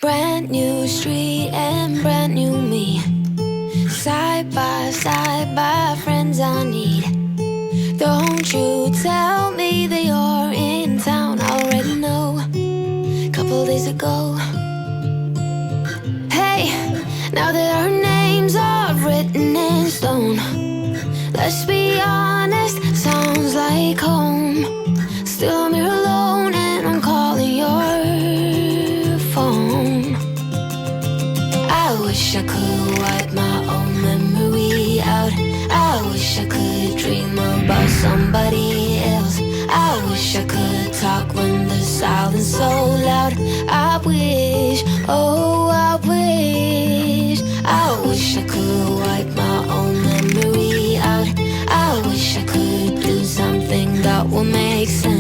Brand new street and brand new me. Side by friends I need. Don't you tell me that you're in town. I already know. Couple days ago. Hey, now that our names are written in stone, let's be honest, sounds like home. Still I'm here alone and I'm calling your phone. I wish I could wipe my own memory out. I wish I could dream about somebody else. I wish I could talk when the silence so loud. I wish, oh I wish. I wish I could wipe my own memory out. I wish I could do something that will make sense.